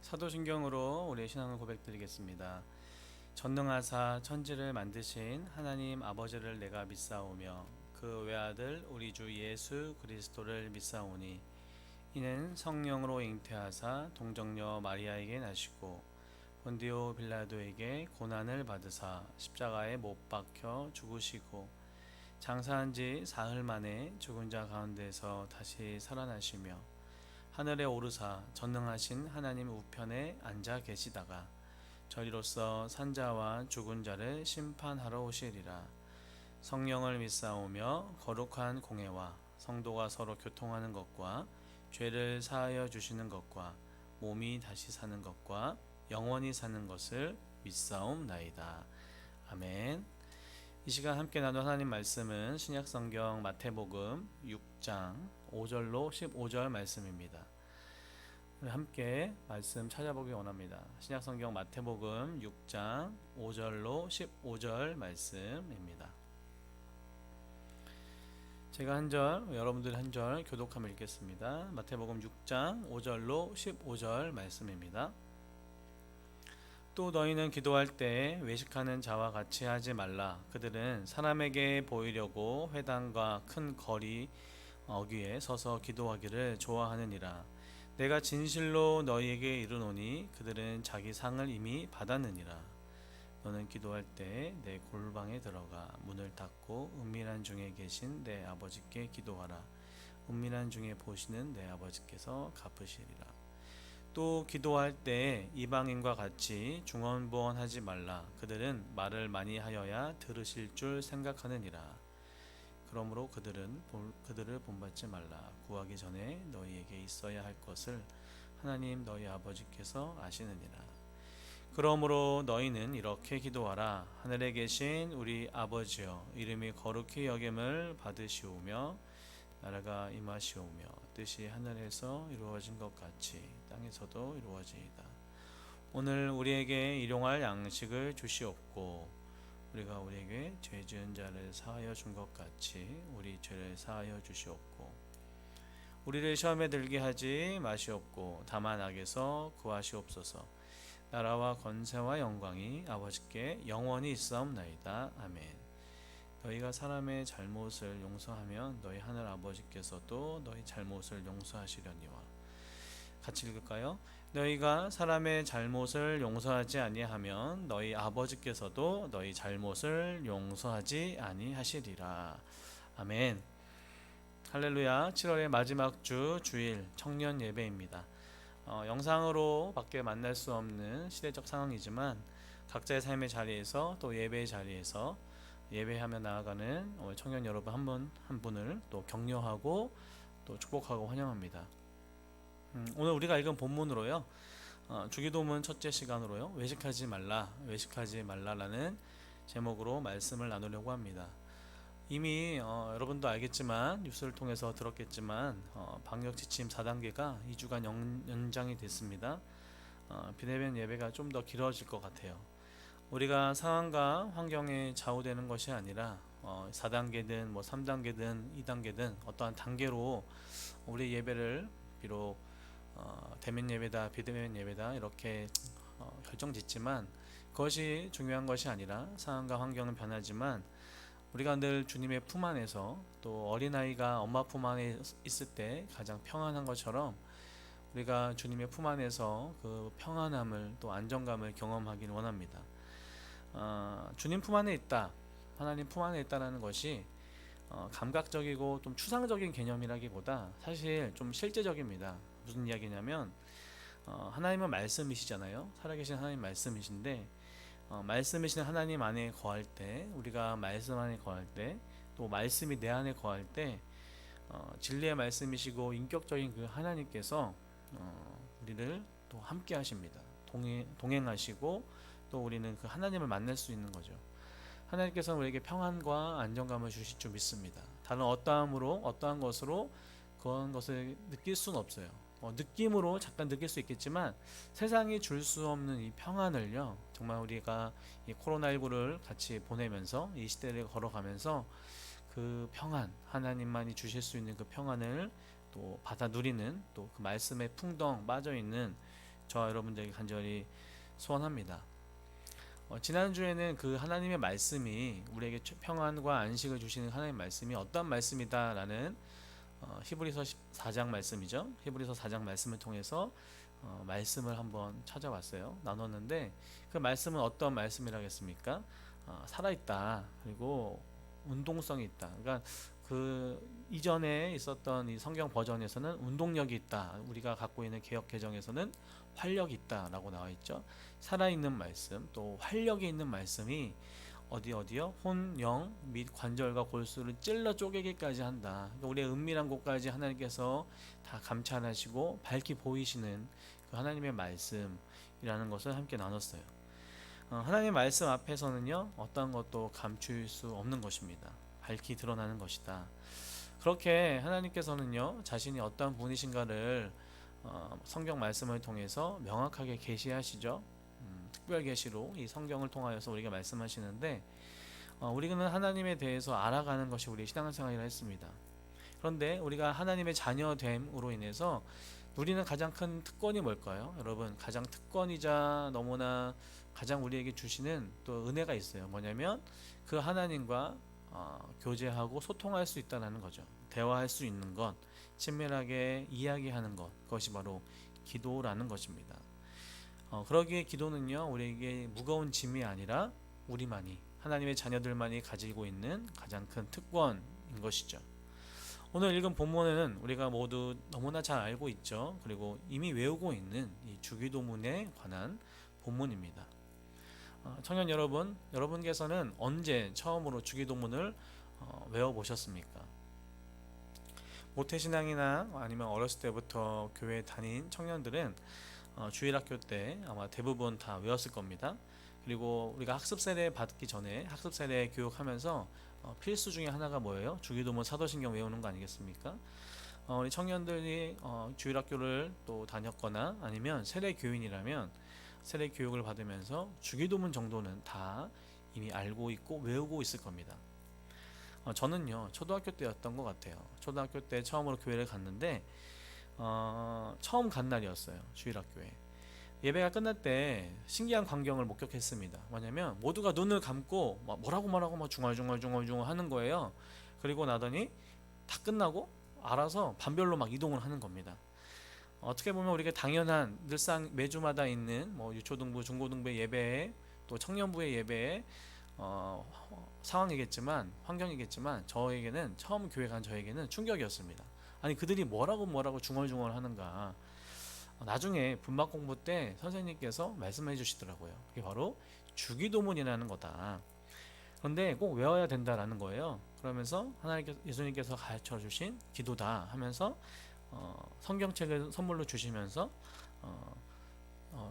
사도신경으로 우리의 신앙을 고백드리겠습니다. 전능하사 천지를 만드신 하나님 아버지를 내가 믿사오며 그 외아들 우리 주 예수 그리스도를 믿사오니 이는 성령으로 잉태하사 동정녀 마리아에게 나시고 본디오 빌라도에게 고난을 받으사 십자가에 못 박혀 죽으시고 장사한 지 사흘 만에 죽은 자 가운데서 다시 살아나시며 하늘에 오르사 전능하신 하나님 우편에 앉아 계시다가 저리로서 산자와 죽은 자를 심판하러 오시리라. 성령을 믿사오며 거룩한 공회와 성도가 서로 교통하는 것과 죄를 사하여 주시는 것과 몸이 다시 사는 것과 영원히 사는 것을 믿사옵나이다. 아멘. 이 시간 함께 나눌 하나님 말씀은 신약성경 마태복음 6장 5절로 15절 말씀입니다. 함께 말씀 찾아보기 원합니다. 신약성경 마태복음 6장 5절로 15절 말씀입니다. 제가 한 절, 여러분들이 한 절 교독하며 읽겠습니다. 마태복음 6장 5절로 15절 말씀입니다. 또 너희는 기도할 때 외식하는 자와 같이 하지 말라. 그들은 사람에게 보이려고 회당과 큰 거리 어귀에 서서 기도하기를 좋아하느니라. 내가 진실로 너희에게 이르노니 그들은 자기 상을 이미 받았느니라. 너는 기도할 때 내 골방에 들어가 문을 닫고 은밀한 중에 계신 내 아버지께 기도하라. 은밀한 중에 보시는 내 아버지께서 갚으시리라. 또 기도할 때 이방인과 같이 중언부언하지 말라. 그들은 말을 많이 하여야 들으실 줄 생각하느니라. 그러므로 그들을 본받지 말라. 구하기 전에 너희에게 있어야 할 것을 하나님 너희 아버지께서 아시느니라. 그러므로 너희는 이렇게 기도하라. 하늘에 계신 우리 아버지여, 이름이 거룩히 여김을 받으시오며 나라가 임하시오며 뜻이 하늘에서 이루어진 것 같이 땅에서도 이루어지이다. 오늘 우리에게 일용할 양식을 주시옵고 우리가 우리에게 죄 지은 자를 사하여 준 것 같이 우리 죄를 사하여 주시옵고 우리를 시험에 들게 하지 마시옵고 다만 악에서 구하시옵소서. 나라와 권세와 영광이 아버지께 영원히 있사옵나이다. 아멘. 너희가 사람의 잘못을 용서하면 너희 하늘 아버지께서도 너희 잘못을 용서하시려니와. 같이 읽을까요? 너희가 사람의 잘못을 용서하지 아니하면 너희 아버지께서도 너희 잘못을 용서하지 아니하시리라. 아멘. 할렐루야. 7월의 마지막 주 주일 청년 예배입니다. 영상으로 밖에 만날 수 없는 시대적 상황이지만 각자의 삶의 자리에서 또 예배의 자리에서 예배하며 나아가는 청년 여러분 한 분 한 분을 또 격려하고 또 축복하고 환영합니다. 오늘 우리가 읽은 본문으로요, 주기도문 첫째 시간으로요, 외식하지 말라라는 제목으로 말씀을 나누려고 합니다. 이미 여러분도 알겠지만 뉴스를 통해서 들었겠지만 방역 지침 4단계가 2주간 연장이 됐습니다. 비대면 예배가 좀 더 길어질 것 같아요. 우리가 상황과 환경에 좌우되는 것이 아니라 4단계든 뭐 3단계든 2단계든 어떠한 단계로 우리 예배를 비록 대면 예배다 비대면 예배다 이렇게 결정짓지만 그것이 중요한 것이 아니라 상황과 환경은 변하지만 우리가 늘 주님의 품 안에서 또 어린아이가 엄마 품 안에 있을 때 가장 평안한 것처럼 우리가 주님의 품 안에서 그 평안함을 또 안정감을 경험하기를 원합니다. 주님 품 안에 있다, 하나님 품 안에 있다라는 것이 감각적이고 좀 추상적인 개념이라기보다 사실 좀 실제적입니다. 무슨 이야기냐면 하나님은 말씀이시잖아요. 살아계신 하나님 말씀이신데 말씀이신 하나님 안에 거할 때, 우리가 말씀 안에 거할 때, 또 말씀이 내 안에 거할 때 진리의 말씀이시고 인격적인 그 하나님께서 우리를 또 함께 하십니다. 동행하시고 또 우리는 그 하나님을 만날 수 있는 거죠. 하나님께서는 우리에게 평안과 안정감을 주실 줄 믿습니다. 다른 어떠한 것으로 그런 것을 느낄 수는 없어요. 느낌으로 잠깐 느낄 수 있겠지만 세상이 줄 수 없는 이 평안을요, 정말 우리가 이 코로나19를 같이 보내면서 이 시대를 걸어가면서 그 평안, 하나님만이 주실 수 있는 그 평안을 또 받아 누리는, 또 그 말씀에 풍덩 빠져 있는 저와 여러분들에게 간절히 소원합니다. 지난주에는 그 하나님의 말씀이 우리에게 평안과 안식을 주시는 하나님의 말씀이 어떤 말씀이다라는 히브리서 4장 말씀이죠. 히브리서 4장 말씀을 통해서 말씀을 한번 찾아봤어요. 나눴는데 그 말씀은 어떤 말씀이라겠습니까? 살아있다. 그리고 운동성이 있다. 그러니까 그 이전에 있었던 이 성경 버전에서는 운동력이 있다. 우리가 갖고 있는 개역 개정에서는 활력이 있다라고 나와 있죠. 살아있는 말씀, 또 활력이 있는 말씀이 어디요? 혼, 영 및 관절과 골수를 찔러 쪼개기까지 한다. 그러니까 우리의 은밀한 곳까지 하나님께서 다 감찰하시고 밝히 보이시는 그 하나님의 말씀이라는 것을 함께 나눴어요. 하나님의 말씀 앞에서는요, 어떤 것도 감출 수 없는 것입니다. 밝히 드러나는 것이다. 그렇게 하나님께서는요, 자신이 어떤 분이신가를 성경 말씀을 통해서 명확하게 계시하시죠. 특별 계시로 이 성경을 통하여서 우리가 말씀하시는데, 우리는 하나님에 대해서 알아가는 것이 우리의 신앙생활이라 했습니다. 그런데 우리가 하나님의 자녀됨으로 인해서 누리는 가장 큰 특권이 뭘까요? 여러분, 가장 특권이자 너무나 가장 우리에게 주시는 또 은혜가 있어요. 뭐냐면 그 하나님과 교제하고 소통할 수 있다는 거죠. 대화할 수 있는 것, 친밀하게 이야기하는 것, 그것이 바로 기도라는 것입니다. 그러기에 기도는요, 우리에게 무거운 짐이 아니라 우리만이, 하나님의 자녀들만이 가지고 있는 가장 큰 특권인 것이죠. 오늘 읽은 본문에는 우리가 모두 너무나 잘 알고 있죠. 그리고 이미 외우고 있는 이 주기도문에 관한 본문입니다. 청년 여러분, 여러분께서는 언제 처음으로 주기도문을 외워보셨습니까? 모태신앙이나 아니면 어렸을 때부터 교회 다닌 청년들은 주일학교 때 아마 대부분 다 외웠을 겁니다. 그리고 우리가 학습세례 받기 전에 학습세례 교육하면서 필수 중에 하나가 뭐예요? 주기도문 사도신경 외우는 거 아니겠습니까? 우리 청년들이 주일학교를 또 다녔거나 아니면 세례교인이라면 세례교육을 받으면서 주기도문 정도는 다 이미 알고 있고 외우고 있을 겁니다. 저는요, 초등학교 때였던 것 같아요. 초등학교 때 처음으로 교회를 갔는데 처음 간 날이었어요. 주일학교에. 예배가 끝날 때 신기한 광경을 목격했습니다. 뭐냐면 모두가 눈을 감고 뭐라고 막 중얼중얼 하는 거예요. 그리고 나더니 다 끝나고 알아서 반별로 막 이동을 하는 겁니다. 어떻게 보면 우리가 당연한 늘상 매주마다 있는 뭐 유초등부, 중고등부의 예배에 또 청년부의 예배에 상황이겠지만 환경이겠지만 저에게는 처음 교회 간 저에게는 충격이었습니다. 아니 그들이 뭐라고 중얼중얼 하는가. 나중에 분막 공부 때 선생님께서 말씀해 주시더라고요. 그게 바로 주기도문이라는 거다. 그런데 꼭 외워야 된다라는 거예요. 그러면서 하나님께서 예수님께서 가르쳐 주신 기도다 하면서 성경책을 선물로 주시면서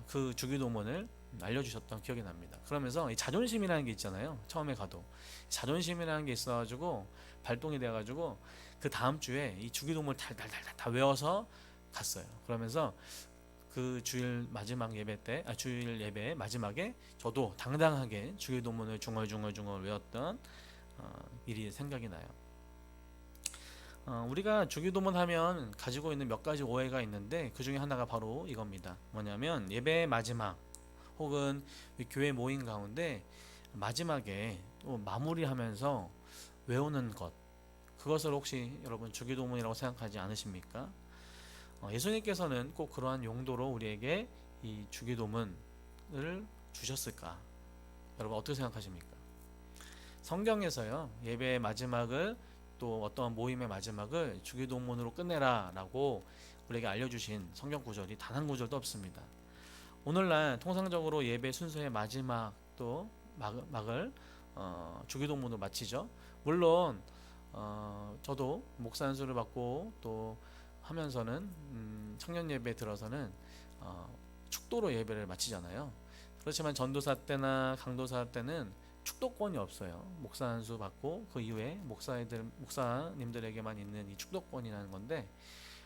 그 주기도문을 알려주셨던 기억이 납니다. 그러면서 이 자존심이라는 게 있잖아요. 처음에 가도 자존심이라는 게 있어가지고 발동이 돼가지고 그 다음 주에 이 주기도문을 달달달달 다 외워서 갔어요. 그러면서 그 주일 마지막 예배 때, 주일 예배 마지막에 저도 당당하게 주기도문을 중얼중얼 외웠던 일이 생각이 나요. 우리가 주기도문 하면 가지고 있는 몇 가지 오해가 있는데 그 중에 하나가 바로 이겁니다. 뭐냐면 예배의 마지막 혹은 교회 모임 가운데 마지막에 또 마무리하면서 외우는 것, 그것을 혹시 여러분 주기도문이라고 생각하지 않으십니까? 예수님께서는 꼭 그러한 용도로 우리에게 이 주기도문을 주셨을까? 여러분 어떻게 생각하십니까? 성경에서요, 예배의 마지막을 또 어떤 모임의 마지막을 주기도문으로 끝내라 라고 우리에게 알려주신 성경 구절이 단 한 구절도 없습니다. 오늘날 통상적으로 예배 순서의 마지막 또 막을 주기도문으로 마치죠. 물론 저도 목사 연수를 받고 또 하면서는 청년 예배 들어서는 축도로 예배를 마치잖아요. 그렇지만 전도사 때나 강도사 때는 축도권이 없어요. 목사 안수 받고 그 이후에 목사님들에게만 있는 이 축도권이라는 건데,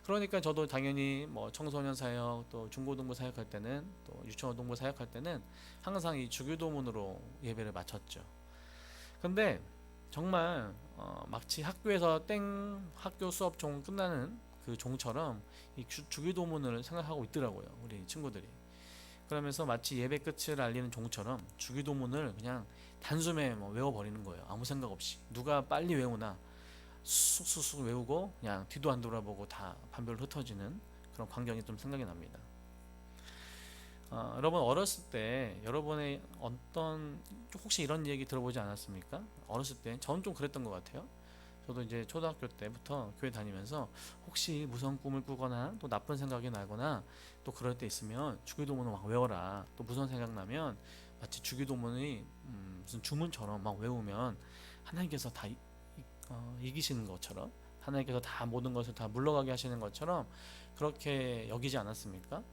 그러니까 저도 당연히 뭐 청소년 사역 또 중고등부 사역할 때는 또 유치원동부 사역할 때는 항상 이 주기도문으로 예배를 마쳤죠. 근데 정말 마치 학교에서 학교 수업 종 끝나는 그 종처럼 이 주기도문을 생각하고 있더라고요, 우리 친구들이. 그러면서 마치 예배 끝을 알리는 종처럼 주기도문을 그냥 단숨에 뭐 외워버리는 거예요. 아무 생각 없이. 누가 빨리 외우나 쑥쑥쑥 외우고 그냥 뒤도 안 돌아보고 다 반별로 흩어지는 그런 광경이 좀 생각이 납니다. 여러분 어렸을 때 여러분의 어떤 혹시 이런 얘기 들어보지 않았습니까? 어렸을 때 저는 좀 그랬던 것 같아요. 저도 이제 초등학교 때부터 교회 다니면서 혹시 무서운 꿈을 꾸거나 또 나쁜 생각이 나거나 또 그럴 때 있으면 주기도문을 막 외워라. 또 무서운 생각 나면 마치 주기도문이 무슨 주문처럼 막 외우면 하나님께서 다 이기시는 것처럼, 하나님께서 다 모든 것을 다 물러가게 하시는 것처럼 그렇게 여기지 않았습니까?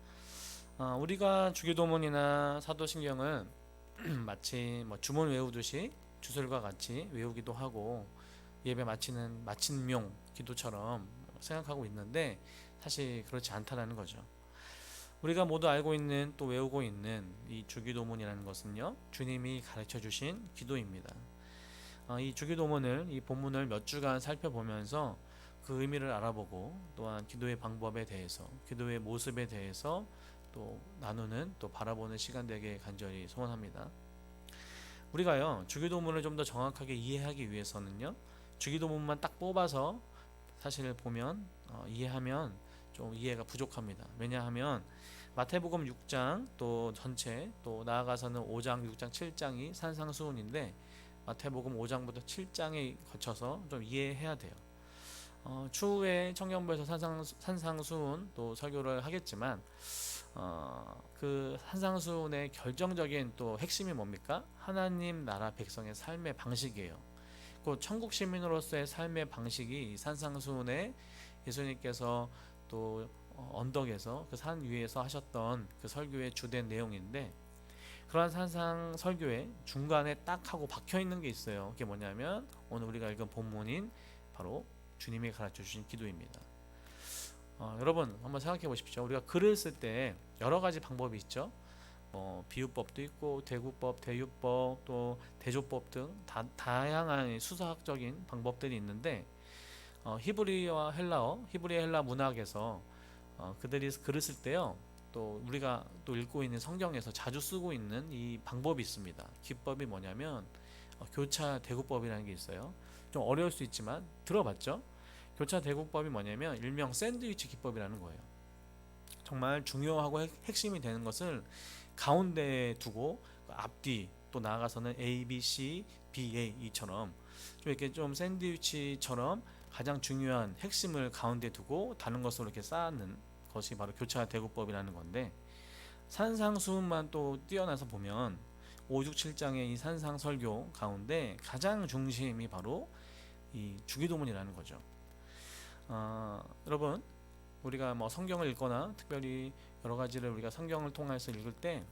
우리가 주기도문이나 사도신경은 마치 뭐 주문 외우듯이 주술과 같이 외우기도 하고 예배 마치는 마침용 기도처럼 생각하고 있는데 사실 그렇지 않다라는 거죠. 우리가 모두 알고 있는 또 외우고 있는 이 주기도문이라는 것은요, 주님이 가르쳐 주신 기도입니다. 이 주기도문을, 이 본문을 몇 주간 살펴보면서 그 의미를 알아보고 또한 기도의 방법에 대해서, 기도의 모습에 대해서 또 나누는, 또 바라보는 시간 되게 간절히 소원합니다. 우리가요, 주기도문을 좀 더 정확하게 이해하기 위해서는요, 주기도문만 딱 뽑아서 사실 보면 이해하면 좀 이해가 부족합니다. 왜냐하면 마태복음 6장 또 전체, 또 나아가서는 5장, 6장, 7장이 산상수훈인데 마태복음 5장부터 7장에 거쳐서 좀 이해해야 돼요. 추후에 청년부에서 산상수훈 또 설교를 하겠지만 그 산상수훈의 결정적인 또 핵심이 뭡니까? 하나님 나라 백성의 삶의 방식이에요. 그 천국 시민으로서의 삶의 방식이 산상수훈에 예수님께서 또 언덕에서 그 산 위에서 하셨던 그 설교의 주된 내용인데, 그러한 산상 설교의 중간에 딱 하고 박혀 있는 게 있어요. 그게 뭐냐면 오늘 우리가 읽은 본문인 바로 주님이 가르쳐 주신 기도입니다. 여러분 한번 생각해 보십시오. 우리가 글을 쓸 때 여러 가지 방법이 있죠. 비유법도 있고 대구법, 대유법, 또 대조법 등 다양한 수사학적인 방법들이 있는데 히브리와 헬라 문학에서 그들이 글을 쓸 때요, 또 우리가 또 읽고 있는 성경에서 자주 쓰고 있는 이 방법이 있습니다. 기법이 뭐냐면 교차 대구법이라는 게 있어요. 좀 어려울 수 있지만 들어봤죠? 교차 대구법이 뭐냐면 일명 샌드위치 기법이라는 거예요. 정말 중요하고 핵심이 되는 것을 가운데에 두고 앞뒤 또 나아가서는 A, B, C, B, A 이처럼 좀 이렇게 좀 샌드위치처럼 가장 중요한 핵심을 가운데 두고 다른 것으로 이렇게 쌓는 것이 바로 교차 대구법이라는 건데, 산상수훈만 또 뛰어나서 보면 5, 6, 7장의 이 산상 설교 가운데 가장 중심이 바로 이 주기도문이라는 거죠. 여러분 우리가 뭐 성경을 읽거나 특별히 여러 가지를 우리가 성경을 통해서 읽을 때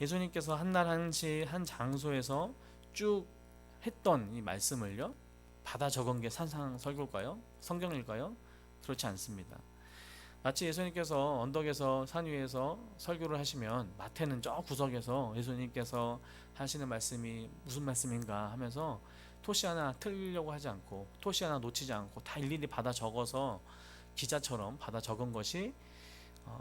예수님께서 한 날 한시 한 장소에서 쭉 했던 이 말씀을요 받아 적은 게 산상 설교일까요? 성경일까요? 그렇지 않습니다. 마치 예수님께서 언덕에서 산 위에서 설교를 하시면 마태는 저 구석에서 예수님께서 하시는 말씀이 무슨 말씀인가 하면서 토시 하나 틀리려고 하지 않고 토시 하나 놓치지 않고 다 일일이 받아 적어서 기자처럼 받아 적은 것이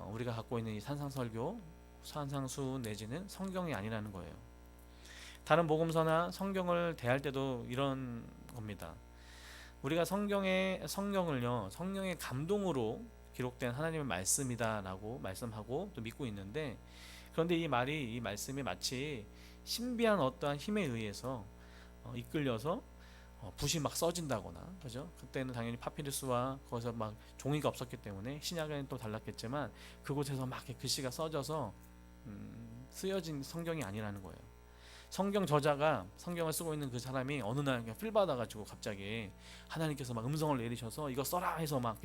우리가 갖고 있는 이 산상설교, 산상수 내지는 성경이 아니라는 거예요. 다른 복음서나 성경을 대할 때도 이런 겁니다. 우리가 성경을요 성령의 감동으로 기록된 하나님의 말씀이다라고 말씀하고 또 믿고 있는데, 그런데 이 말씀이 마치 신비한 어떠한 힘에 의해서 이끌려서 붓이 막 써진다거나, 그죠? 그때는 당연히 파피루스와 거기서 막 종이가 없었기 때문에 신약에는 또 달랐겠지만 그곳에서 막 글씨가 써져서 쓰여진 성경이 아니라는 거예요. 성경 저자가 성경을 쓰고 있는 그 사람이 어느 날 그냥 필 받아가지고 갑자기 하나님께서 막 음성을 내리셔서 이거 써라 해서 막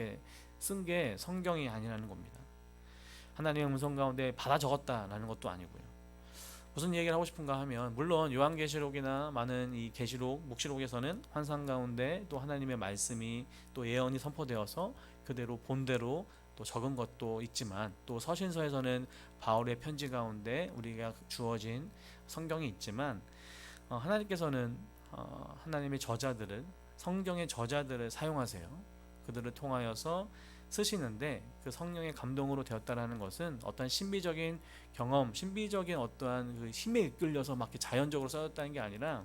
쓴 게 성경이 아니라는 겁니다. 하나님의 음성 가운데 받아 적었다라는 것도 아니고요. 무슨 얘기를 하고 싶은가 하면, 물론 요한계시록이나 많은 이 계시록, 묵시록에서는 환상 가운데 또 하나님의 말씀이 또 예언이 선포되어서 그대로 본대로 또 적은 것도 있지만, 또 서신서에서는 바울의 편지 가운데 우리가 주어진 성경이 있지만, 하나님께서는 하나님의 저자들을, 성경의 저자들을 사용하세요. 그들을 통하여서 쓰시는데 그 성령의 감동으로 되었다라는 것은 어떠한 신비적인 경험, 신비적인 어떠한 그 힘에 이끌려서 막 이렇게 자연적으로 써졌다는 게 아니라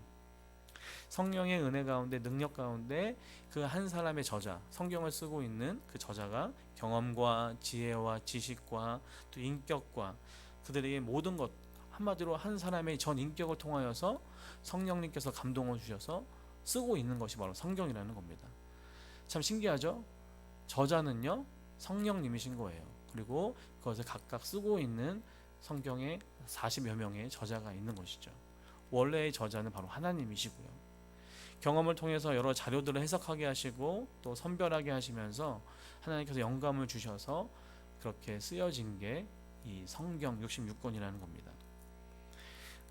성령의 은혜 가운데 능력 가운데 그 한 사람의 저자, 성경을 쓰고 있는 그 저자가 경험과 지혜와 지식과 또 인격과 그들에게 모든 것, 한마디로 한 사람의 전 인격을 통하여서 성령님께서 감동을 주셔서 쓰고 있는 것이 바로 성경이라는 겁니다. 참 신기하죠? 저자는요 성령님이신 거예요. 그리고 그것을 각각 쓰고 있는 성경에 40여 명의 저자가 있는 것이죠. 원래의 저자는 바로 하나님이시고요. 경험을 통해서 여러 자료들을 해석하게 하시고 또 선별하게 하시면서 하나님께서 영감을 주셔서 그렇게 쓰여진 게 이 성경 66권이라는 겁니다.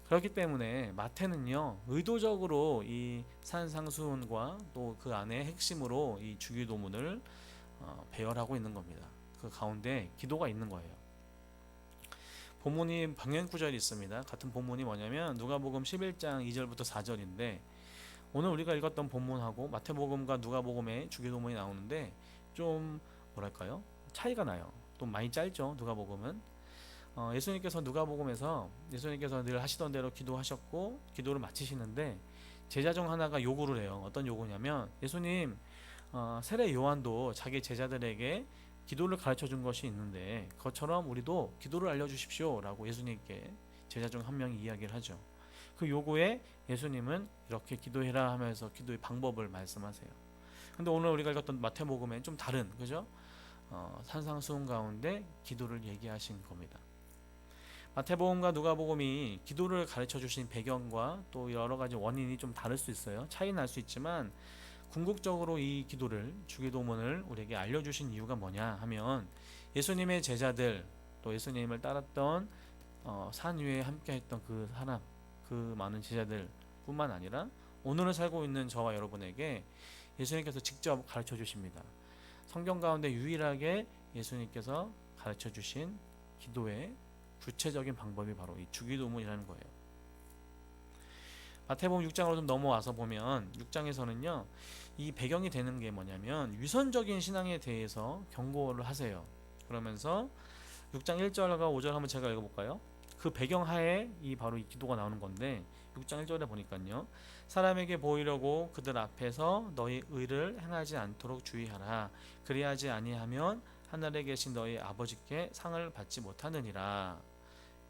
그렇기 때문에 마태는요 의도적으로 이 산상수훈과 또 그 안에 핵심으로 이 주기도문을 배열하고 있는 겁니다. 그 가운데 기도가 있는 거예요. 본문이 방향 구절이 있습니다. 같은 본문이 뭐냐면 누가복음 11장 2절부터 4절인데 오늘 우리가 읽었던 본문하고 마태복음과 누가복음의 주기도문이 나오는데 좀 뭐랄까요? 차이가 나요. 또 많이 짧죠. 누가복음은 예수님께서 누가복음에서 예수님께서 늘 하시던 대로 기도하셨고 기도를 마치시는데 제자 중 하나가 요구를 해요. 어떤 요구냐면 예수님 세례 요한도 자기 제자들에게 기도를 가르쳐 준 것이 있는데 그것처럼 우리도 기도를 알려주십시오 라고 예수님께 제자 중 한 명이 이야기를 하죠. 그 요구에 예수님은 이렇게 기도해라 하면서 기도의 방법을 말씀하세요. 근데 오늘 우리가 읽었던 마태복음엔 좀 다른, 그죠? 산상수훈 가운데 기도를 얘기하신 겁니다. 마태복음과 누가복음이 기도를 가르쳐 주신 배경과 또 여러 가지 원인이 좀 다를 수 있어요. 차이 날 수 있지만 궁극적으로 이 기도를 주기도문을 우리에게 알려주신 이유가 뭐냐 하면 예수님의 제자들 또 예수님을 따랐던 산 위에 함께했던 그 사람 그 많은 제자들 뿐만 아니라 오늘을 살고 있는 저와 여러분에게 예수님께서 직접 가르쳐 주십니다. 성경 가운데 유일하게 예수님께서 가르쳐 주신 기도의 구체적인 방법이 바로 이 주기도문이라는 거예요. 마태복음 6장으로 좀 넘어와서 보면 6장에서는요 이 배경이 되는 게 뭐냐면 위선적인 신앙에 대해서 경고를 하세요. 그러면서 6장 1절과 5절 한번 제가 읽어볼까요? 그 배경하에 이 바로 이 기도가 나오는 건데 6장 1절에 보니까요 사람에게 보이려고 그들 앞에서 너희 의를 행하지 않도록 주의하라. 그리하지 아니하면 하늘에 계신 너희 아버지께 상을 받지 못하느니라.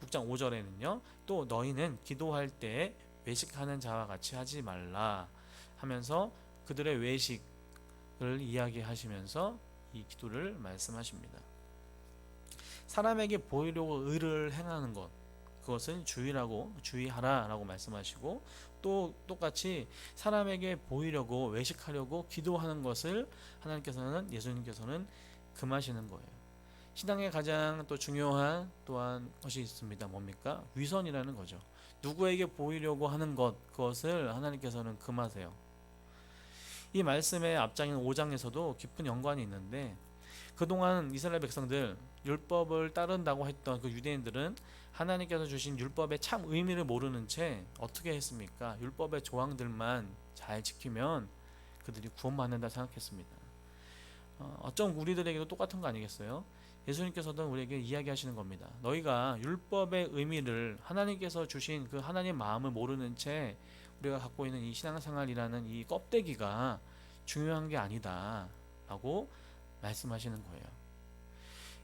6장 5절에는요 또 너희는 기도할 때 외식하는 자와 같이 하지 말라 하면서 그들의 외식을 이야기하시면서 이 기도를 말씀하십니다. 사람에게 보이려고 의를 행하는 것 그것은 주의하라 라고 말씀하시고 또 똑같이 사람에게 보이려고 외식하려고 기도하는 것을 하나님께서는 예수님께서는 금하시는 거예요. 신앙의 가장 또 중요한 또한 것이 있습니다. 뭡니까? 위선이라는 거죠. 누구에게 보이려고 하는 것 그것을 하나님께서는 금하세요. 이 말씀의 앞장인 5장에서도 깊은 연관이 있는데 그동안 이스라엘 백성들 율법을 따른다고 했던 그 유대인들은 하나님께서 주신 율법의 참 의미를 모르는 채 어떻게 했습니까? 율법의 조항들만 잘 지키면 그들이 구원받는다 생각했습니다. 어쩜 우리들에게도 똑같은 거 아니겠어요? 예수님께서도 우리에게 이야기하시는 겁니다. 너희가 율법의 의미를 하나님께서 주신 그 하나님 마음을 모르는 채 우리가 갖고 있는 이 신앙생활이라는 이 껍데기가 중요한 게 아니다 라고 말씀하시는 거예요.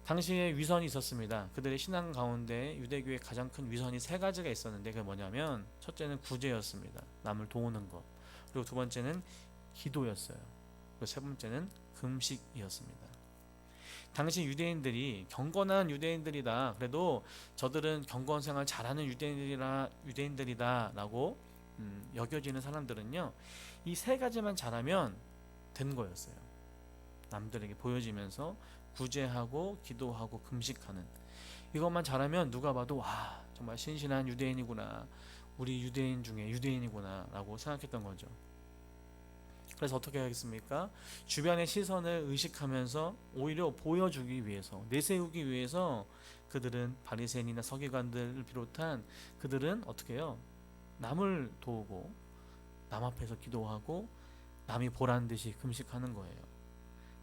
당시에 위선이 있었습니다. 그들의 신앙 가운데 유대교의 가장 큰 위선이 세 가지가 있었는데 그게 뭐냐면 첫째는 구제였습니다. 남을 도우는 것. 그리고 두 번째는 기도였어요. 그리고 세 번째는 금식이었습니다. 당시 유대인들이 경건한 유대인들이다. 그래도 저들은 경건 생활 잘하는 유대인들이다 라고 여겨지는 사람들은요. 이 세 가지만 잘하면 된 거였어요. 남들에게 보여지면서 구제하고 기도하고 금식하는 이것만 잘하면 누가 봐도 와 정말 신실한 유대인이구나. 우리 유대인 중에 유대인이구나 라고 생각했던 거죠. 그래서 어떻게 하겠습니까? 주변의 시선을 의식하면서 오히려 보여주기 위해서 내세우기 위해서 그들은 바리새인이나 서기관들을 비롯한 그들은 어떻게 해요? 남을 도우고 남 앞에서 기도하고 남이 보란 듯이 금식하는 거예요.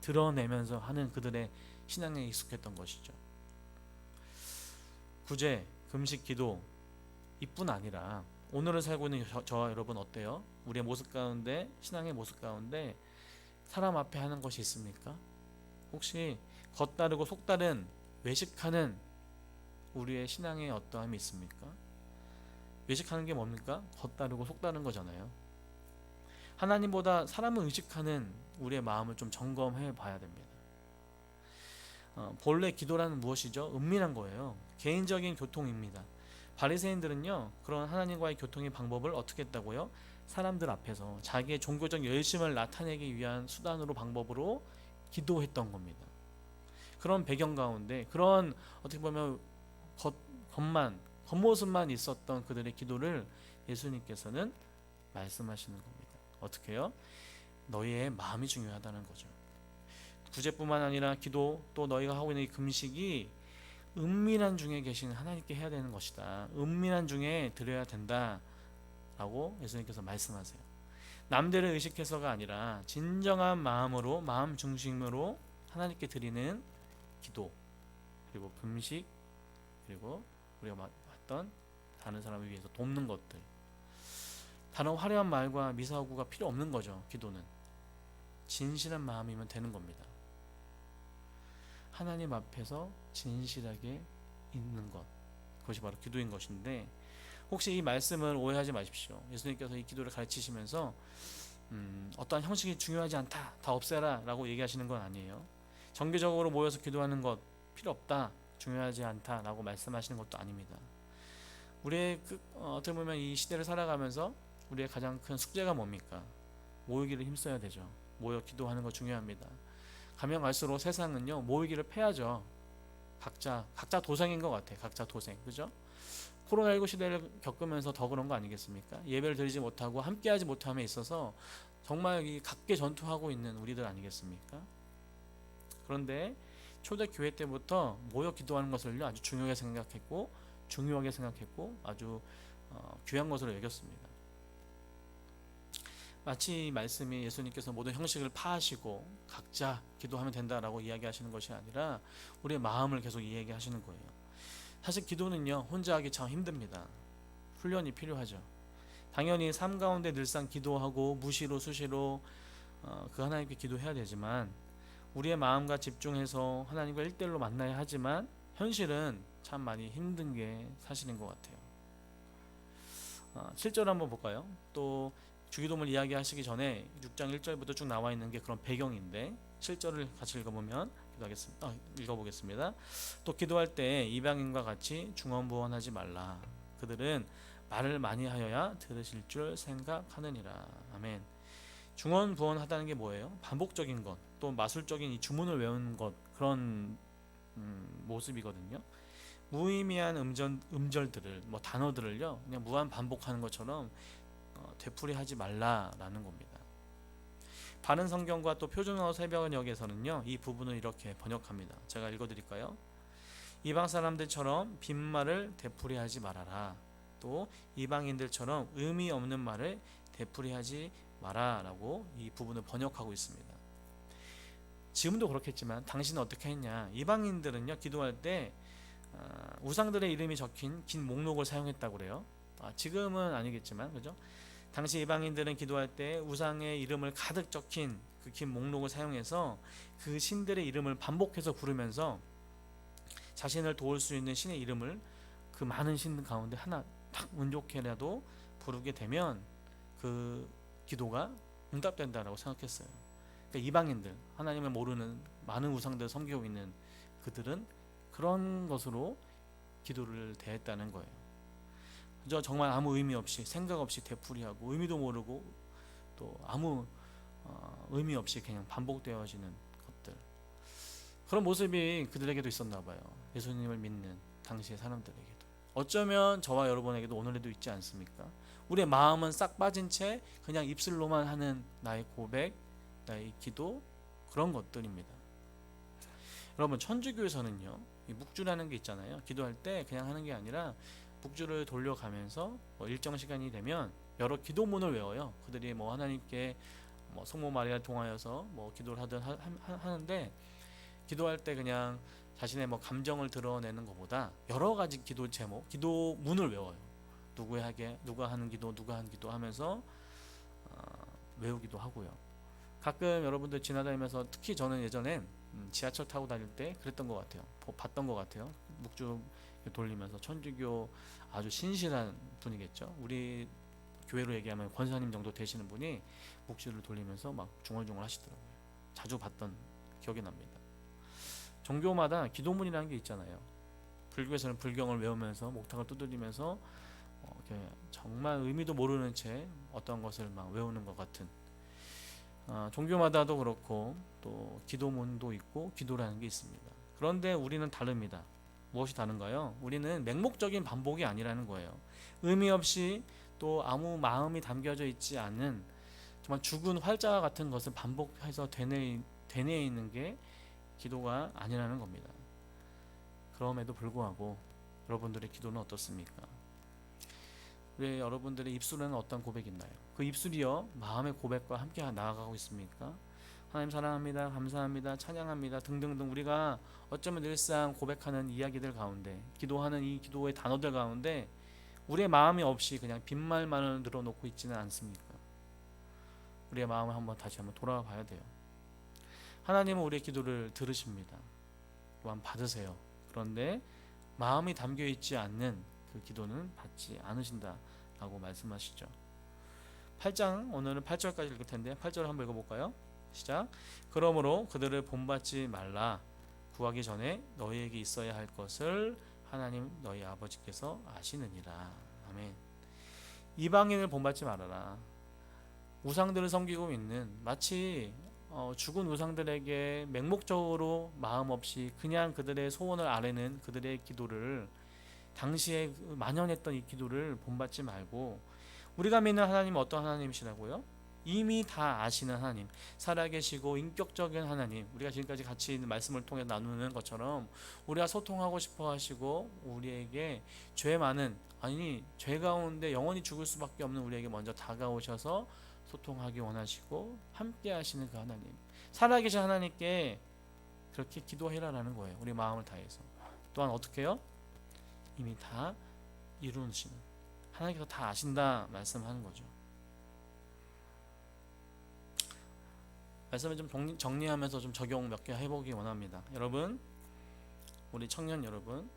드러내면서 하는 그들의 신앙에 익숙했던 것이죠. 구제, 금식, 기도 이뿐 아니라 오늘을 살고 있는 저와 여러분 어때요? 우리의 모습 가운데, 신앙의 모습 가운데 사람 앞에 하는 것이 있습니까? 혹시 겉다르고 속다른 외식하는 우리의 신앙의 어떠함이 있습니까? 외식하는 게 뭡니까? 겉다르고 속다른 거잖아요. 하나님보다 사람을 의식하는 우리의 마음을 좀 점검해 봐야 됩니다. 본래 기도라는 무엇이죠? 은밀한 거예요. 개인적인 교통입니다. 바리새인들은요, 그런 하나님과의 교통의 방법을 어떻게 했다고요? 사람들 앞에서 자기의 종교적 열심을 나타내기 위한 수단으로, 방법으로 기도했던 겁니다. 그런 배경 가운데, 그런 어떻게 보면 겉모습만 있었던 그들의 기도를 예수님께서는 말씀하시는 겁니다. 어떻게요? 너희의 마음이 중요하다는 거죠. 구제뿐만 아니라 기도, 또 너희가 하고 있는 이 금식이 은밀한 중에 계신 하나님께 해야 되는 것이다. 은밀한 중에 드려야 된다 라고 예수님께서 말씀하세요. 남들을 의식해서가 아니라 진정한 마음으로, 마음 중심으로 하나님께 드리는 기도, 그리고 금식, 그리고 우리가 봤던 다른 사람을 위해서 돕는 것들, 다른 화려한 말과 미사오구가 필요 없는 거죠. 기도는 진실한 마음이면 되는 겁니다. 하나님 앞에서 진실하게 있는 것, 그것이 바로 기도인 것인데, 혹시 이 말씀을 오해하지 마십시오. 예수님께서 이 기도를 가르치시면서 어떠한 형식이 중요하지 않다, 다 없애라 라고 얘기하시는 건 아니에요. 정기적으로 모여서 기도하는 것 필요 없다, 중요하지 않다 라고 말씀하시는 것도 아닙니다. 우리의 어떻게 보면 이 시대를 살아가면서 우리의 가장 큰 숙제가 뭡니까? 모이기를 힘써야 되죠. 모여 기도하는 거 중요합니다. 가면 갈수록 세상은요, 모이기를 패하죠. 각자 도생인 것 같아. 각자 도생, 그죠? 코로나19 시대를 겪으면서 더 그런 거 아니겠습니까? 예배를 드리지 못하고 함께하지 못함에 있어서 정말 이 각계 전투하고 있는 우리들 아니겠습니까? 그런데 초대교회 때부터 모여 기도하는 것을요, 아주 중요하게 생각했고 아주 귀한 것으로 여겼습니다. 마치 이 말씀이 예수님께서 모든 형식을 파하시고 각자 기도하면 된다라고 이야기하시는 것이 아니라 우리의 마음을 계속 이야기하시는 거예요. 사실 기도는요, 혼자 하기 참 힘듭니다. 훈련이 필요하죠. 당연히 삶 가운데 늘상 기도하고 무시로 수시로 그 하나님께 기도해야 되지만, 우리의 마음과 집중해서 하나님과 1대1로 만나야 하지만 현실은 참 많이 힘든 게 사실인 것 같아요. 7절 한번 볼까요? 또 주기도문 이야기하시기 전에 6장 1절부터 쭉 나와 있는 게 그런 배경인데, 7절을 같이 읽어보겠습니다. 또 기도할 때 이방인과 같이 중언부언하지 말라. 그들은 말을 많이 하여야 들으실 줄 생각하느니라. 아멘. 중언부언하다는 게 뭐예요? 반복적인 것, 또 마술적인 이 주문을 외우는 것, 그런 모습이거든요. 무의미한 음절들을, 단어들을요, 그냥 무한 반복하는 것처럼 되풀이하지 말라라는 겁니다. 바른 성경과 또 표준어 새벽언역에서는요, 이 부분을 이렇게 번역합니다. 제가 읽어드릴까요? 이방 사람들처럼 빈말을 되풀이하지 말아라. 또 이방인들처럼 의미 없는 말을 되풀이하지 마라라고 이 부분을 번역하고 있습니다. 지금도 그렇겠지만 당신은 어떻게 했냐? 이방인들은요, 기도할 때 우상들의 이름이 적힌 긴 목록을 사용했다고 그래요. 지금은 아니겠지만, 그죠? 당시 이방인들은 기도할 때 우상의 이름을 가득 적힌 그 긴 목록을 사용해서 그 신들의 이름을 반복해서 부르면서 자신을 도울 수 있는 신의 이름을 그 많은 신 가운데 하나 딱 운 좋게라도 부르게 되면 그 기도가 응답된다라고 생각했어요. 그러니까 이방인들, 하나님을 모르는 많은 우상들을 섬기고 있는 그들은 그런 것으로 기도를 대했다는 거예요. 그저 정말 아무 의미 없이, 생각 없이 되풀이하고 의미도 모르고 또 아무 의미 없이 그냥 반복되어지는 것들, 그런 모습이 그들에게도 있었나 봐요. 예수님을 믿는 당시의 사람들에게도. 어쩌면 저와 여러분에게도 오늘에도 있지 않습니까? 우리의 마음은 싹 빠진 채 그냥 입술로만 하는 나의 고백, 나의 기도, 그런 것들입니다. 여러분, 천주교에서는요, 이 묵주라는 게 있잖아요. 기도할 때 그냥 하는 게 아니라 묵주를 돌려가면서 일정 시간이 되면 여러 기도문을 외워요. 그들이 하나님께 뭐 성모 마리아 통하여서 뭐 기도를 하든 하는데, 기도할 때 그냥 자신의 뭐 감정을 드러내는 것보다 여러 가지 기도 제목, 기도문을 외워요. 누가 하는 기도, 누가 하는 기도 하면서 외우기도 하고요. 가끔 여러분들 지나다니면서, 특히 저는 예전에 지하철 타고 다닐 때 그랬던 것 같아요. 봤던 것 같아요. 묵주 돌리면서, 천주교 아주 신실한 분이겠죠. 우리 교회로 얘기하면 권사님 정도 되시는 분이 묵주를 돌리면서 막 중얼중얼 하시더라고요. 자주 봤던 기억이 납니다. 종교마다 기도문이라는 게 있잖아요. 불교에서는 불경을 외우면서 목탁을 두드리면서 이렇게 정말 의미도 모르는 채 어떤 것을 막 외우는 것 같은, 종교마다도 그렇고 또 기도문도 있고 기도라는 게 있습니다. 그런데 우리는 다릅니다. 무엇이 다른가요? 우리는 맹목적인 반복이 아니라는 거예요. 의미 없이 또 아무 마음이 담겨져 있지 않은 정말 죽은 활자 같은 것을 반복해서 되뇌이는 게 기도가 아니라는 겁니다. 그럼에도 불구하고 여러분들의 기도는 어떻습니까? 왜 여러분들의 입술에는 어떤 고백이 있나요? 그 입술이요, 마음의 고백과 함께 나아가고 있습니까? 하나님 사랑합니다, 감사합니다, 찬양합니다 등등등, 우리가 어쩌면 늘상 고백하는 이야기들 가운데, 기도하는 이 기도의 단어들 가운데 우리의 마음이 없이 그냥 빈말만을 늘어놓고 있지는 않습니까? 우리의 마음을 다시 한번 돌아와 봐야 돼요. 하나님은 우리의 기도를 들으십니다. 또한 받으세요. 그런데 마음이 담겨 있지 않는 그 기도는 받지 않으신다라고 말씀하시죠. 8장, 오늘은 8절까지 읽을 텐데 8절 한번 읽어볼까요? 시작. 그러므로 그들을 본받지 말라. 구하기 전에 너희에게 있어야 할 것을 하나님 너희 아버지께서 아시느니라. 아멘. 이방인을 본받지 말아라. 우상들을 섬기고 있는, 마치 죽은 우상들에게 맹목적으로 마음 없이 그냥 그들의 소원을 아뢰는 그들의 기도를, 당시에 만연했던 이 기도를 본받지 말고, 우리가 믿는 하나님은 어떤 하나님이시라고요? 이미 다 아시는 하나님, 살아계시고 인격적인 하나님, 우리가 지금까지 같이 있는 말씀을 통해 나누는 것처럼 우리가 소통하고 싶어 하시고, 우리에게 죄 가운데 영원히 죽을 수밖에 없는 우리에게 먼저 다가오셔서 소통하기 원하시고 함께 하시는 그 하나님, 살아계신 하나님께 그렇게 기도해라라는 거예요. 우리 마음을 다해서. 또한 어떻게 해요? 이미 다 이루시는 하나님께서 다 아신다 말씀하는 거죠. 말씀을 좀 정리하면서 좀 적용 몇 개 해보기 원합니다. 여러분, 우리 청년 여러분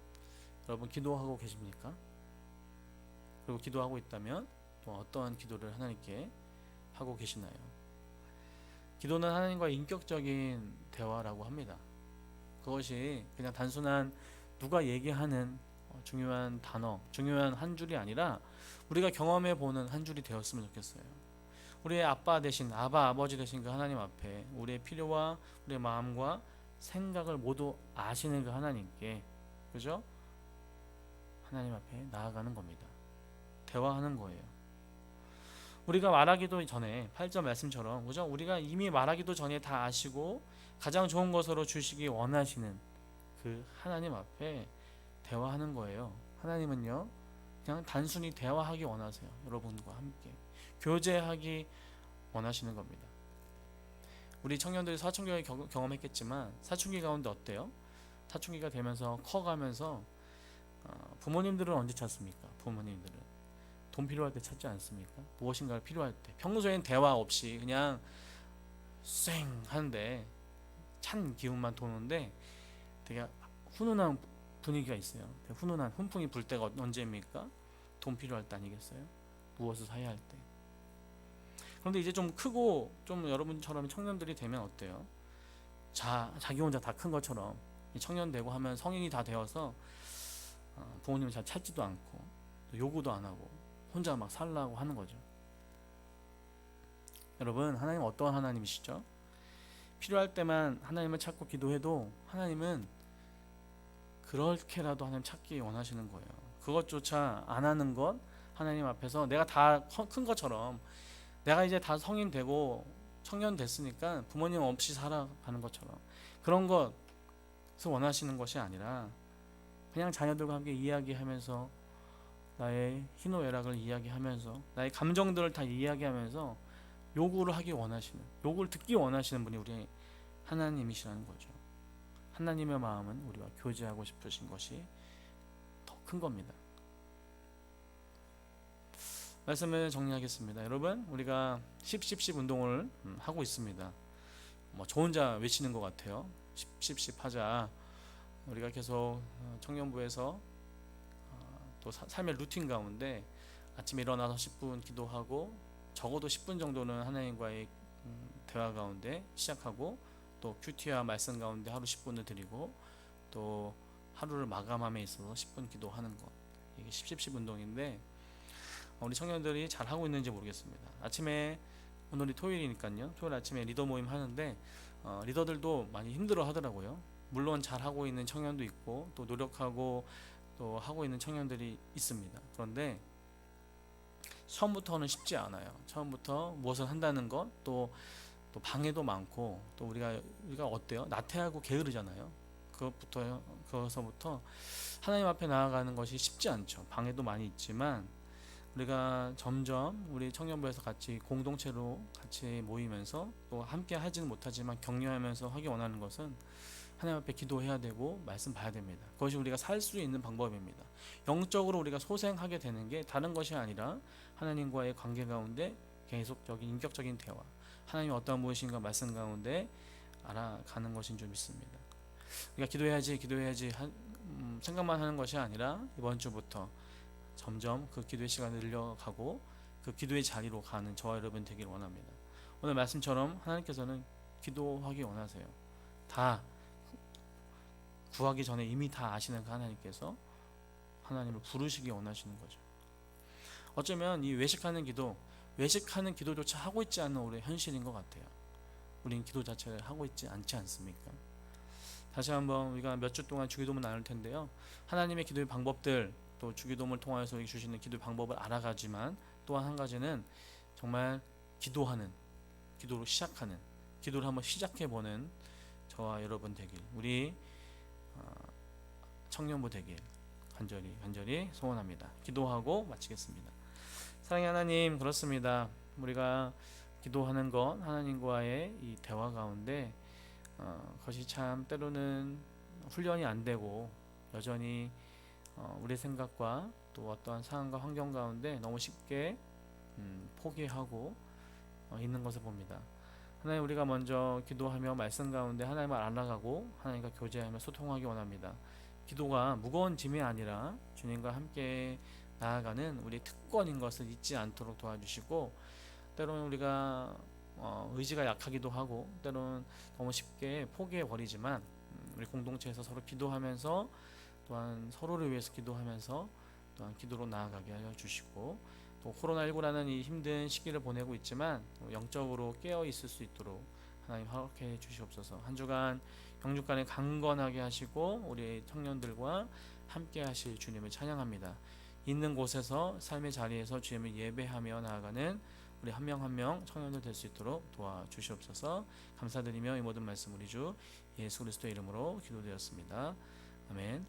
기도하고 계십니까? 그리고 기도하고 있다면 또 어떠한 기도를 하나님께 하고 계시나요? 기도는 하나님과의 인격적인 대화라고 합니다. 그것이 그냥 단순한 누가 얘기하는 중요한 단어, 중요한 한 줄이 아니라 우리가 경험해 보는 한 줄이 되었으면 좋겠어요. 우리의 아버지 되신 그 하나님 앞에 우리의 필요와 우리의 마음과 생각을 모두 아시는 그 하나님께, 그죠? 하나님 앞에 나아가는 겁니다. 대화하는 거예요. 우리가 말하기도 전에 8절 말씀처럼, 그죠? 우리가 이미 말하기도 전에 다 아시고 가장 좋은 것으로 주시기 원하시는 그 하나님 앞에 대화하는 거예요. 하나님은요, 그냥 단순히 대화하기 원하세요. 여러분과 함께 교제하기 원하시는 겁니다. 우리 청년들이 사춘기를 경험했겠지만 사춘기 가운데 어때요? 사춘기가 되면서 커가면서 부모님들은 언제 찾습니까? 부모님들은 돈 필요할 때 찾지 않습니까? 무엇인가를 필요할 때. 평소엔 대화 없이 그냥 쌩 하는데 찬 기운만 도는데 되게 훈훈한 분위기가 있어요. 훈훈한 훈풍이 불 때가 언제입니까? 돈 필요할 때 아니겠어요? 무엇을 사야 할 때. 그런데 이제 좀 크고 좀 여러분처럼 청년들이 되면 어때요? 자기 혼자 다 큰 것처럼 청년 되고 하면 성인이 다 되어서 부모님을 잘 찾지도 않고 요구도 안 하고 혼자 막 살라고 하는 거죠. 여러분, 하나님 어떠한 하나님이시죠? 필요할 때만 하나님을 찾고 기도해도 하나님은 그렇게라도 하나님 찾기 원하시는 거예요. 그것조차 안 하는 것, 하나님 앞에서 내가 다 큰 것처럼, 내가 이제 다 성인 되고 청년 됐으니까 부모님 없이 살아가는 것처럼, 그런 것을 원하시는 것이 아니라 그냥 자녀들과 함께 이야기하면서 나의 희노애락을 이야기하면서 나의 감정들을 다 이야기하면서 요구를 하기 원하시는, 요구를 듣기 원하시는 분이 우리 하나님이시라는 거죠. 하나님의 마음은 우리와 교제하고 싶으신 것이 더 큰 겁니다. 말씀을 정리하겠습니다. 여러분, 우리가 10 운동을 하고 있습니다. 저 혼자 외치는 것 같아요. 10 하자. 우리가 계속 청년부에서 또 삶의 루틴 가운데 아침에 일어나서 10분 기도하고 적어도 10분 정도는 하나님과의 대화 가운데 시작하고, 또 큐티와 말씀 가운데 하루 10분을 드리고, 또 하루를 마감함에 있어서 10분 기도하는 것, 이게 10 운동인데 우리 청년들이 잘 하고 있는지 모르겠습니다. 아침에, 오늘이 토요일이니까요, 토요일 아침에 리더 모임 하는데 리더들도 많이 힘들어 하더라고요. 물론 잘 하고 있는 청년도 있고 또 노력하고 또 하고 있는 청년들이 있습니다. 그런데 처음부터는 쉽지 않아요. 처음부터 무엇을 한다는 것, 또 방해도 많고, 또 우리가 어때요? 나태하고 게으르잖아요. 그것서부터 하나님 앞에 나아가는 것이 쉽지 않죠. 방해도 많이 있지만 우리가 점점 우리 청년부에서 같이 공동체로 같이 모이면서 또 함께 하지는 못하지만 격려하면서 하기 원하는 것은 하나님 앞에 기도해야 되고 말씀 봐야 됩니다. 그것이 우리가 살 수 있는 방법입니다. 영적으로 우리가 소생하게 되는 게 다른 것이 아니라 하나님과의 관계 가운데 계속적인 인격적인 대화, 하나님이 어떤 분이신가 말씀 가운데 알아가는 것인 줄 믿습니다. 우리가 기도해야지 생각만 하는 것이 아니라 이번 주부터 점점 그 기도의 시간을 늘려가고 그 기도의 자리로 가는 저와 여러분 되길 원합니다. 오늘 말씀처럼 하나님께서는 기도하기 원하세요. 다 구하기 전에 이미 다 아시는 그 하나님께서 하나님을 부르시기 원하시는 거죠. 어쩌면 이 외식하는 기도조차 하고 있지 않는 우리의 현실인 것 같아요. 우리는 기도 자체를 하고 있지 않지 않습니까? 다시 한번 우리가 몇 주 동안 주기도문 나눌 텐데요, 하나님의 기도의 방법들, 또 주기도문을 통해서 주시는 기도의 방법을 알아가지만 또한 한 가지는 정말 기도로 시작하는, 기도를 한번 시작해보는 저와 여러분 되길, 우리 청년부 되길 간절히 소원합니다. 기도하고 마치겠습니다. 사랑의 하나님, 그렇습니다. 우리가 기도하는 것, 하나님과의 이 대화 가운데 그것이 참 때로는 훈련이 안 되고 여전히 우리의 생각과 또 어떠한 상황과 환경 가운데 너무 쉽게 포기하고 있는 것을 봅니다. 하나님, 우리가 먼저 기도하며 말씀 가운데 하나님을 알아가고 하나님과 교제하며 소통하기 원합니다. 기도가 무거운 짐이 아니라 주님과 함께 나아가는 우리의 특권인 것을 잊지 않도록 도와주시고, 때로는 우리가 의지가 약하기도 하고 때로는 너무 쉽게 포기해버리지만 우리 공동체에서 서로 기도하면서, 또한 서로를 위해서 기도하면서 또한 기도로 나아가게 하여 주시고, 또 코로나19라는 이 힘든 시기를 보내고 있지만 영적으로 깨어 있을 수 있도록 하나님 허락해 주시옵소서. 한 주간 영육간에 강건하게 하시고 우리 청년들과 함께 하실 주님을 찬양합니다. 있는 곳에서 삶의 자리에서 주님을 예배하며 나아가는 우리 한 명 한 명 청년들 될 수 있도록 도와주시옵소서. 감사드리며 이 모든 말씀 우리 주 예수 그리스도의 이름으로 기도드렸습니다. 아멘.